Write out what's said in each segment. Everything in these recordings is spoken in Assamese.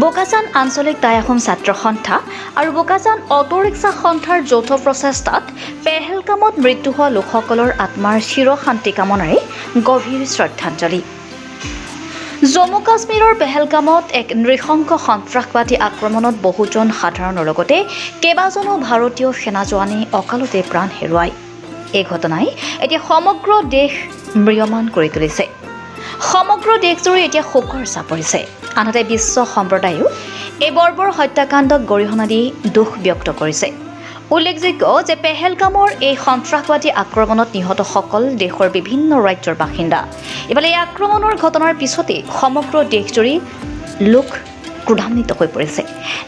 বোকাজান আঞ্চলিক টাই আহোম ছাত্ৰ সন্থা আৰু বোকাজান অটো ৰিক্সা সন্থাৰ যৌথ প্ৰচেষ্টাত পেহেলগামত মৃত্যু হোৱা লোকসকলৰ আত্মাৰ চিৰশান্তি কামনাৰে গভীৰ শ্ৰদ্ধাঞ্জলি। জম্মু কাশ্মীৰৰ পেহেলগামত এক নৃশংস সন্ত্ৰাসবাদী আক্ৰমণত বহুজন সাধাৰণৰ লগতে কেইবাজনো ভাৰতীয় সেনা জোৱানে অকালতে প্ৰাণ হেৰুৱায়। এই ঘটনাই এতিয়া সমগ্ৰ দেশ ম্ৰিয়মান কৰি তুলিছে। সমগ্ৰ দেশজুৰি এতিয়া শোকৰ ছাঁ পৰিছে। আনহাতে বিশ্ব সম্প্ৰদায়েও এই বৰ্বৰ হত্যাকাণ্ডক গৰিহণা দি দুখ ব্যক্ত কৰিছে। উল্লেখযোগ্য যে পেহেলগামৰ এই সন্ত্ৰাসবাদী আক্ৰমণত নিহতসকল দেশৰ বিভিন্ন ৰাজ্যৰ বাসিন্দা। ইফালে এই আক্ৰমণৰ ঘটনাৰ পিছতে সমগ্ৰ দেশজুৰি লোক ক্ৰোধান্বিত হৈ পৰিছে।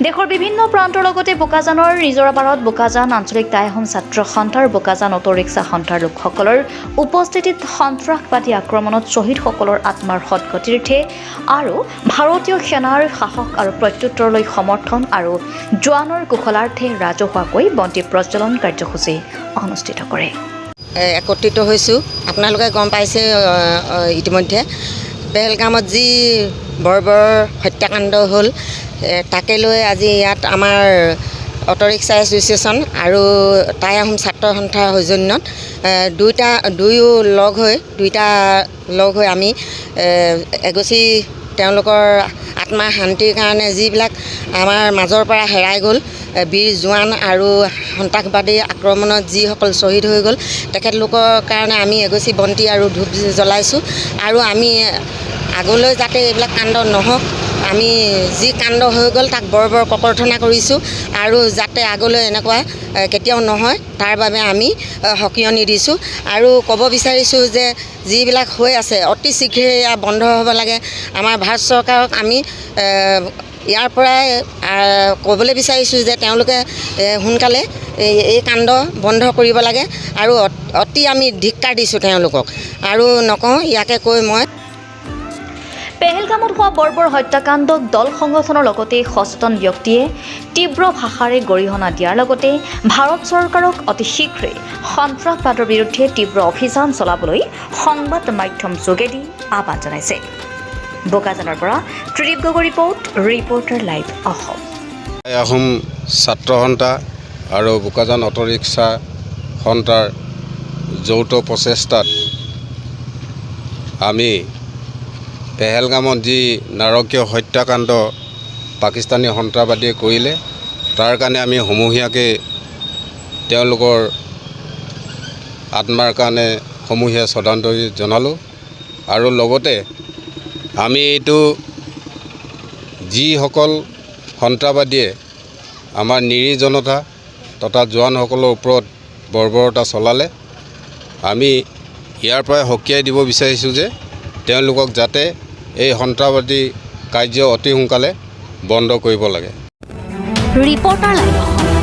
দেশৰ বিভিন্ন প্ৰান্তৰ লগতে বোকাজানৰ নিজৰাপাৰত বোকাজান আঞ্চলিক টাই আহোম ছাত্ৰ সন্থাৰ বোকাজান অটো ৰিক্সা সন্থাৰ লোকসকলৰ উপস্থিতিত সন্ত্ৰাসবাদী আক্ৰমণত শ্বহীদসকলৰ আত্মাৰ সদ্গতিৰ্থে আৰু ভাৰতীয় সেনাৰ সাহস আৰু প্ৰত্যুত্তৰলৈ সমৰ্থন আৰু জোৱানৰ কুশলাৰ্থে ৰাজহুৱাকৈ বন্তি প্ৰজ্বলন কাৰ্যসূচী অনুষ্ঠিত কৰে। একত্ৰিত হৈছোঁ। আপোনালোকে গম পাইছে ইতিমধ্যে পেহেলগামত যি বৰ্বৰ হত্যাকাণ্ড হ'ল তাকে লৈ আজি ইয়াত আমাৰ অটো ৰিক্সা এছ'চিয়েশ্যন আৰু টাই আহোম ছাত্ৰ সন্থাৰ সৌজন্যত দুয়ো লগ হৈ আমি এগছি তেওঁলোকৰ আত্মাৰ শান্তিৰ কাৰণে যিবিলাক আমাৰ মাজৰ পৰা হেৰাই গ'ল বীৰ জোৱান আৰু সন্ত্ৰাসবাদী আক্ৰমণত যিসকল শ্বহীদ হৈ গ'ল তেখেতলোকৰ কাৰণে আমি এগছি বন্তি আৰু ধূপ জ্বলাইছোঁ। আৰু আমি আগলৈ যাতে এইবিলাক কাণ্ড নহওক, আমি যি কাণ্ড হৈ গ'ল তাক বৰ ককৰ্থনা কৰিছোঁ আৰু যাতে আগলৈ এনেকুৱা কেতিয়াও নহয় তাৰ বাবে আমি সকিয়নি দিছোঁ। আৰু ক'ব বিচাৰিছোঁ যে যিবিলাক হৈ আছে অতি শীঘ্ৰে এয়া বন্ধ হ'ব লাগে। আমাৰ ভাৰত চৰকাৰক আমি ইয়াৰ পৰাই ক'বলৈ বিচাৰিছোঁ যে তেওঁলোকে সোনকালে এই কাণ্ড বন্ধ কৰিব লাগে আৰু অতি আমি ধিক্কাৰ দিছোঁ তেওঁলোকক আৰু নকওঁ ইয়াকে কৈ মই পেহেলগামত হোৱা বৰ্বৰ হত্যাকাণ্ডক দল সংগঠনৰ লগতে সচেতন ব্যক্তিয়ে তীব্ৰ ভাষাৰে গৰিহণা দিয়াৰ লগতে ভাৰত চৰকাৰক অতি শীঘ্ৰে সন্ত্ৰাসবাদৰ বিৰুদ্ধে তীব্ৰ অভিযান চলাবলৈ সংবাদ মাধ্যম যোগেদি আহ্বান জনাইছে। বোকাজানৰ পৰা ত্ৰিদীপ গগৈ ৰিপৰ্টাৰ লাইভ অসম। আহোম ছাত্ৰ সন্থা আৰু বোকাজান অটো ৰিক্সা সন্থাৰ যৌথ প্ৰচেষ্টাত আমি পেহেলগামত যি নাৰকীয় হত্যাকাণ্ড পাকিস্তানী সন্ত্ৰাসবাদীয়ে কৰিলে তাৰ কাৰণে আমি সমূহীয়াকৈ তেওঁলোকৰ আত্মাৰ কাৰণে সমূহীয়া শ্ৰদ্ধাঞ্জলি জনালোঁ। আৰু লগতে আমি এইটো যিসকল সন্ত্ৰাসবাদীয়ে আমাৰ নিৰীহ জনতা তথা জোৱানসকলৰ ওপৰত বৰ্বৰতা চলালে আমি ইয়াৰ পৰাই সকীয়াই দিব বিচাৰিছোঁ যে তেওঁলোকক যাতে এই সন্ত্ৰাসবাদী কাৰ্য অতি সোনকালে বন্ধ কৰিব লাগে। Reporter live Assam.